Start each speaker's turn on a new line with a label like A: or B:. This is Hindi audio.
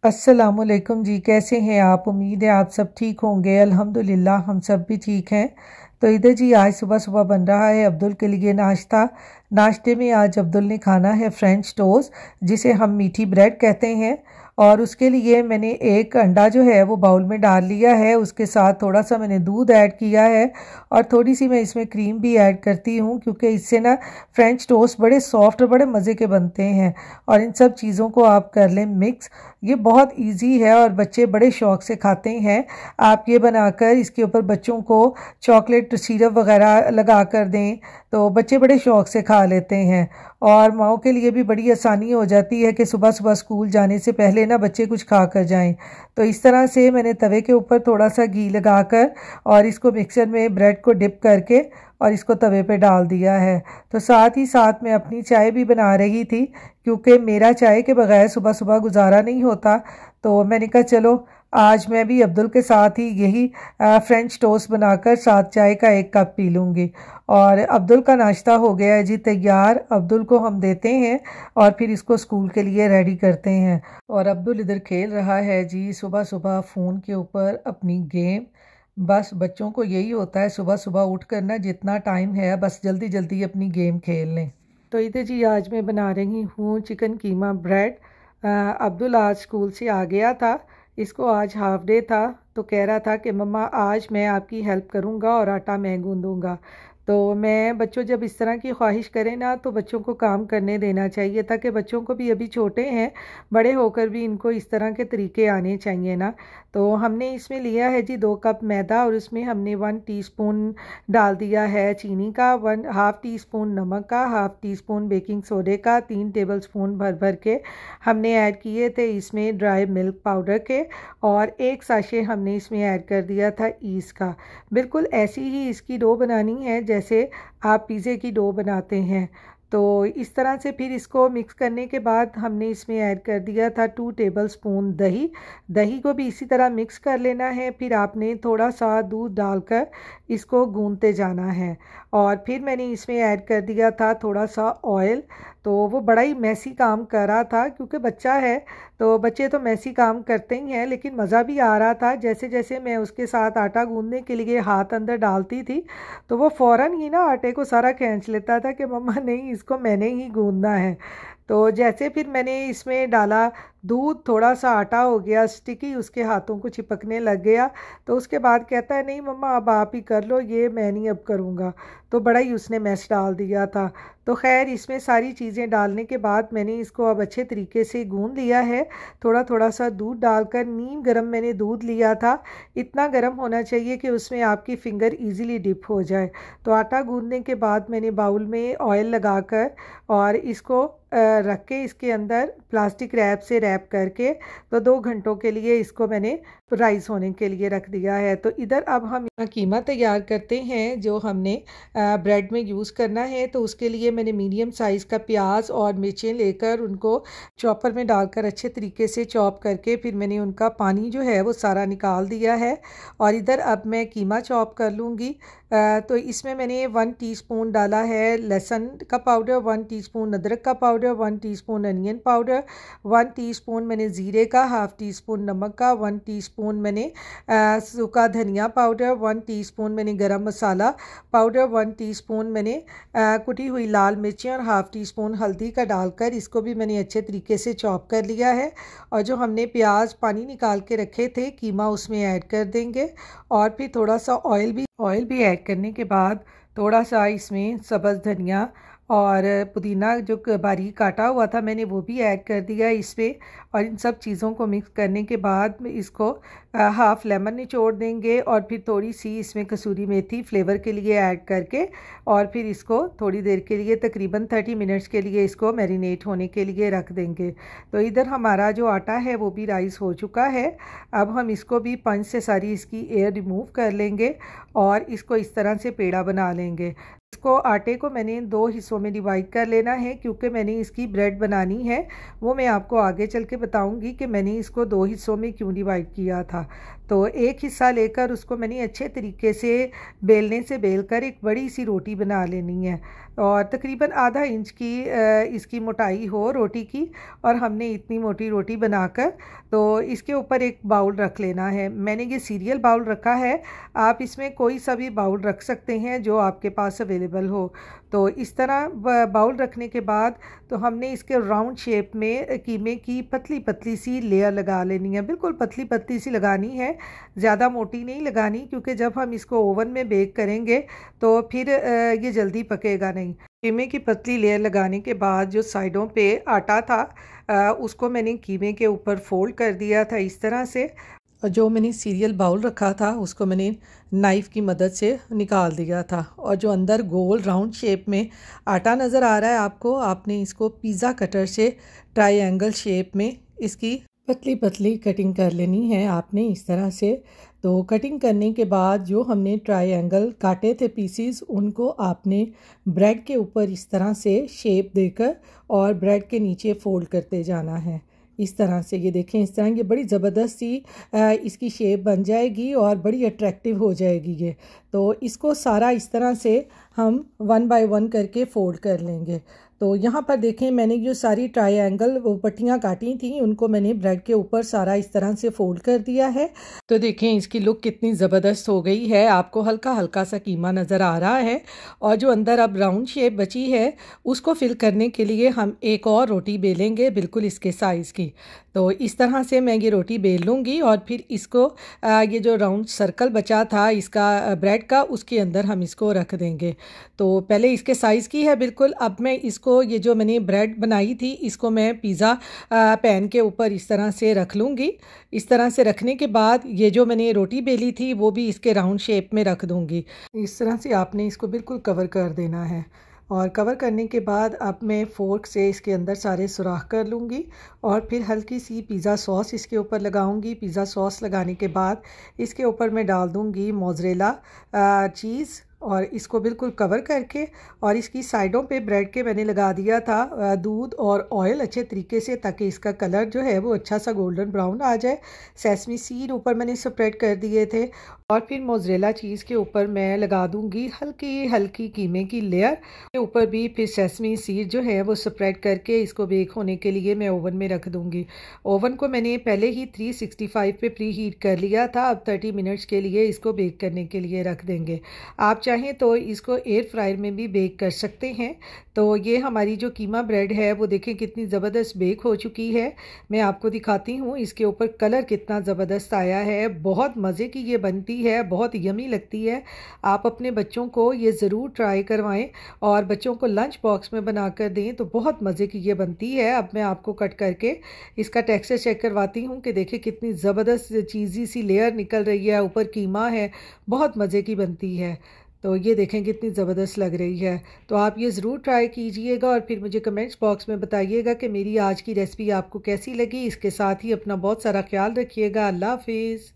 A: अस्सलामुअलैकुम जी, कैसे हैं आप? उम्मीद है आप सब ठीक होंगे। अल्हम्दुलिल्लाह हम सब भी ठीक हैं। तो इधर जी आज सुबह सुबह बन रहा है अब्दुल के लिए नाश्ता। नाश्ते में आज अब्दुल ने खाना है फ्रेंच टोस्ट, जिसे हम मीठी ब्रेड कहते हैं। और उसके लिए मैंने एक अंडा जो है वो बाउल में डाल लिया है। उसके साथ थोड़ा सा मैंने दूध ऐड किया है और थोड़ी सी मैं इसमें क्रीम भी ऐड करती हूँ, क्योंकि इससे ना फ्रेंच टोस्ट बड़े सॉफ्ट और बड़े मज़े के बनते हैं। और इन सब चीज़ों को आप कर लें मिक्स। ये बहुत इजी है और बच्चे बड़े शौक़ से खाते हैं। आप ये बनाकर इसके ऊपर बच्चों को चॉकलेट सिरप वगैरह लगा कर दें तो बच्चे बड़े शौक़ से खा लेते हैं। और माओ के लिए भी बड़ी आसानी हो जाती है कि सुबह सुबह स्कूल जाने से पहले ना बच्चे कुछ खा कर जाएं। तो इस तरह से मैंने तवे के ऊपर थोड़ा सा घी लगाकर और इसको मिक्सर में ब्रेड को डिप करके और इसको तवे पे डाल दिया है। तो साथ ही साथ मैं अपनी चाय भी बना रही थी, क्योंकि मेरा चाय के बगैर सुबह सुबह गुजारा नहीं होता। तो मैंने कहा चलो आज मैं भी अब्दुल के साथ ही यही फ्रेंच टोस्ट बनाकर साथ चाय का एक कप पी लूँगी। और अब्दुल का नाश्ता हो गया है जी तैयार। अब्दुल को हम देते हैं और फिर इसको स्कूल के लिए रेडी करते हैं। और अब्दुल इधर खेल रहा है जी सुबह सुबह फ़ोन के ऊपर अपनी गेम। बस बच्चों को यही होता है सुबह सुबह उठ कर ना जितना टाइम है बस जल्दी जल्दी अपनी गेम खेल लें। तो इधर जी आज मैं बना रही हूँ चिकन कीमा ब्रेड। अब्दुल आज स्कूल से आ गया था, इसको आज हाफ डे था, तो कह रहा था कि मम्मा आज मैं आपकी हेल्प करूँगा और आटा मैं गूँधूँगा। तो मैं बच्चों जब इस तरह की ख्वाहिश करें ना तो बच्चों को काम करने देना चाहिए, ताकि बच्चों को भी अभी छोटे हैं, बड़े होकर भी इनको इस तरह के तरीके आने चाहिए ना। तो हमने इसमें लिया है जी 2 कप मैदा और उसमें हमने 1 टीस्पून डाल दिया है चीनी का, 1 हाफ़ टी स्पून नमक का, हाफ़ टी स्पून बेकिंग सोडे का, 3 टेबल स्पून भर भर के हमने ऐड किए थे इसमें ड्राई मिल्क पाउडर के, और 1 साशे हमने इसमें ऐड कर दिया था ईस्ट का। बिल्कुल ऐसी ही इसकी डो बनानी है जैसे आप पिज़्ज़े की डो बनाते हैं। तो इस तरह से फिर इसको मिक्स करने के बाद हमने इसमें ऐड कर दिया था 2 टेबल स्पून दही। दही को भी इसी तरह मिक्स कर लेना है। फिर आपने थोड़ा सा दूध डालकर इसको गूंथते जाना है। और फिर मैंने इसमें ऐड कर दिया था थोड़ा सा ऑयल। तो वो बड़ा ही मैसी काम कर रहा था, क्योंकि बच्चा है तो बच्चे तो मैसी काम करते ही हैं, लेकिन मज़ा भी आ रहा था। जैसे जैसे मैं उसके साथ आटा गूंदने के लिए हाथ अंदर डालती थी तो वो फ़ौरन ही ना आटे को सारा खींच लेता था कि मम्मा नहीं, इसको मैंने ही गूंदना है। तो जैसे फिर मैंने इसमें डाला दूध, थोड़ा सा आटा हो गया स्टिकी, उसके हाथों को चिपकने लग गया। तो उसके बाद कहता है नहीं मम्मा अब आप ही कर लो, ये मैं नहीं अब करूँगा। तो बड़ा ही उसने मैस डाल दिया था। तो खैर इसमें सारी चीज़ें डालने के बाद मैंने इसको अब अच्छे तरीके से गूंद लिया है। थोड़ा थोड़ा सा दूध डालकर, नीम गरम मैंने दूध लिया था, इतना गरम होना चाहिए कि उसमें आपकी फ़िंगर ईज़िली डिप हो जाए। तो आटा गूंदने के बाद मैंने बाउल में ऑयल लगाकर और इसको रख के इसके अंदर प्लास्टिक रैप से रैप करके तो 2 घंटों के लिए इसको मैंने राइस होने के लिए रख दिया है। तो इधर अब हम कीमा तैयार करते हैं जो हमने ब्रेड में यूज़ करना है। तो उसके लिए मैंने मीडियम साइज़ का प्याज और मिर्चें लेकर उनको चॉपर में डालकर अच्छे तरीके से चॉप करके फिर मैंने उनका पानी जो है वो सारा निकाल दिया है। और इधर अब मैं कीमा चॉप कर लूँगी। तो इसमें मैंने 1 टीस्पून डाला है लहसुन का पाउडर, 1 टीस्पून अदरक का powder, 1 teaspoon onion powder, 1 teaspoon मैंने ज़ीरे का, हाफ़ टी स्पून नमक का, 1 टीस्पून मैंने सूखा धनिया पाउडर, 1 टीस्पून मैंने गरम मसाला पाउडर, 1 टीस्पून मैंने कुटी हुई लाल मिर्चें और हाफ़ टी स्पून हल्दी का डालकर इसको भी मैंने अच्छे तरीके से चॉप कर लिया है। और जो हमने प्याज पानी निकाल के रखे थे कीमा उसमें ऐड कर देंगे। और फिर थोड़ा सा ऑयल भी ऐड करने के बाद थोड़ा सा इसमें सब्ज़ धनिया और पुदीना जो बारीक काटा हुआ था मैंने वो भी ऐड कर दिया इसमें। और इन सब चीज़ों को मिक्स करने के बाद इसको हाफ़ लेमन निचोड़ देंगे और फिर थोड़ी सी इसमें कसूरी मेथी फ्लेवर के लिए ऐड करके और फिर इसको थोड़ी देर के लिए तकरीबन 30 मिनट्स के लिए इसको मैरिनेट होने के लिए रख देंगे। तो इधर हमारा जो आटा है वो भी राइस हो चुका है। अब हम इसको भी पंच से सारी इसकी एयर रिमूव कर लेंगे और इसको इस तरह से पेड़ा बना लेंगे। इसको आटे को मैंने 2 हिस्सों में डिवाइड कर लेना है, क्योंकि मैंने इसकी ब्रेड बनानी है। वो मैं आपको आगे चल के बताऊंगी कि मैंने इसको 2 हिस्सों में क्यों डिवाइड किया था। तो एक हिस्सा लेकर उसको मैंने अच्छे तरीके से बेलने से बेलकर एक बड़ी सी रोटी बना लेनी है और तकरीबन आधा इंच की इसकी मोटाई हो रोटी की। और हमने इतनी मोटी रोटी बनाकर तो इसके ऊपर एक बाउल रख लेना है। मैंने ये सीरियल बाउल रखा है, आप इसमें कोई सा भी बाउल रख सकते हैं जो आपके पास अवेलेबल हो। तो इस तरह बाउल रखने के बाद तो हमने इसके राउंड शेप में कीमे की पतली पतली सी लेयर लगा लेनी है। बिल्कुल पतली पतली सी लगानी है, ज़्यादा मोटी नहीं लगानी, क्योंकि जब हम इसको ओवन में बेक करेंगे तो फिर ये जल्दी पकेगा नहीं। कीमे की पतली लेयर लगाने के बाद जो साइडों पे आटा था उसको मैंने कीमे के ऊपर फोल्ड कर दिया था इस तरह से। और जो मैंने सीरियल बाउल रखा था उसको मैंने नाइफ़ की मदद से निकाल दिया था। और जो अंदर गोल राउंड शेप में आटा नज़र आ रहा है आपको, आपने इसको पिज़्ज़ा कटर से ट्रायंगल शेप में इसकी पतली पतली कटिंग कर लेनी है आपने इस तरह से। तो कटिंग करने के बाद जो हमने ट्रायंगल काटे थे पीसीस, उनको आपने ब्रेड के ऊपर इस तरह से शेप देकर और ब्रेड के नीचे फोल्ड करते जाना है इस तरह से। ये देखें, इस तरह ये बड़ी ज़बरदस्त सी इसकी शेप बन जाएगी और बड़ी अट्रैक्टिव हो जाएगी ये। तो इसको सारा इस तरह से हम 1 बाय 1 करके फोल्ड कर लेंगे। तो यहाँ पर देखें, मैंने जो सारी ट्रायंगल वो पट्टियाँ काटी थी उनको मैंने ब्रेड के ऊपर सारा इस तरह से फोल्ड कर दिया है। तो देखें इसकी लुक कितनी ज़बरदस्त हो गई है। आपको हल्का हल्का सा कीमा नज़र आ रहा है। और जो अंदर अब राउंड शेप बची है उसको फिल करने के लिए हम एक और रोटी बेलेंगे बिल्कुल इसके साइज़ की। तो इस तरह से मैं ये रोटी बेल लूँगी और फिर इसको ये जो राउंड सर्कल बचा था इसका ब्रेड का, उसके अंदर हम इसको रख देंगे। तो पहले इसके साइज़ की है बिल्कुल। अब मैं इसको ये जो मैंने ब्रेड बनाई थी इसको मैं पिज़्ज़ा पैन के ऊपर इस तरह से रख लूँगी। इस तरह से रखने के बाद ये जो मैंने रोटी बेली थी वो भी इसके राउंड शेप में रख दूँगी। इस तरह से आपने इसको बिल्कुल कवर कर देना है। और कवर करने के बाद अब मैं फ़ोर्क से इसके अंदर सारे सुराख कर लूँगी और फिर हल्की सी पिज़्ज़ा सॉस इसके ऊपर लगाऊँगी। पिज़्ज़ा सॉस लगाने के बाद इसके ऊपर मैं डाल दूँगी मोज़रेला चीज़ और इसको बिल्कुल कवर करके, और इसकी साइडों पे ब्रेड के मैंने लगा दिया था दूध और ऑयल अच्छे तरीके से, ताकि इसका कलर जो है वो अच्छा सा गोल्डन ब्राउन आ जाए। सेसमी सीड ऊपर मैंने स्प्रेड कर दिए थे और फिर मोज़रेला चीज़ के ऊपर मैं लगा दूंगी हल्की हल्की कीमे की लेयर के ऊपर भी। फिर सेसमी सीड जो है वो स्प्रेड करके इसको बेक होने के लिए मैं ओवन में रख दूंगी। ओवन को मैंने पहले ही 365 पे प्री हीट कर लिया था। अब 30 मिनट्स के लिए इसको बेक करने के लिए रख देंगे। आप चाहें तो इसको एयर फ्रायर में भी बेक कर सकते हैं। तो ये हमारी जो कीमा ब्रेड है वो देखें कितनी ज़बरदस्त बेक हो चुकी है। मैं आपको दिखाती हूँ इसके ऊपर कलर कितना ज़बरदस्त आया है। बहुत मज़े की ये बनती है, बहुत यमी लगती है। आप अपने बच्चों को ये ज़रूर ट्राई करवाएं और बच्चों को लंच बॉक्स में बना कर दें तो बहुत मज़े की ये बनती है। अब मैं आपको कट करके इसका टेक्सचर चेक करवाती हूँ कि देखिए कितनी ज़बरदस्त चीज़ी सी लेयर निकल रही है, ऊपर कीमा है, बहुत मज़े की बनती है। तो ये देखें कितनी ज़बरदस्त लग रही है। तो आप ये ज़रूर ट्राई कीजिएगा और फिर मुझे कमेंट्स बॉक्स में बताइएगा कि मेरी आज की रेसिपी आपको कैसी लगी। इसके साथ ही अपना बहुत सारा ख्याल रखिएगा। अल्लाह हाफिज़।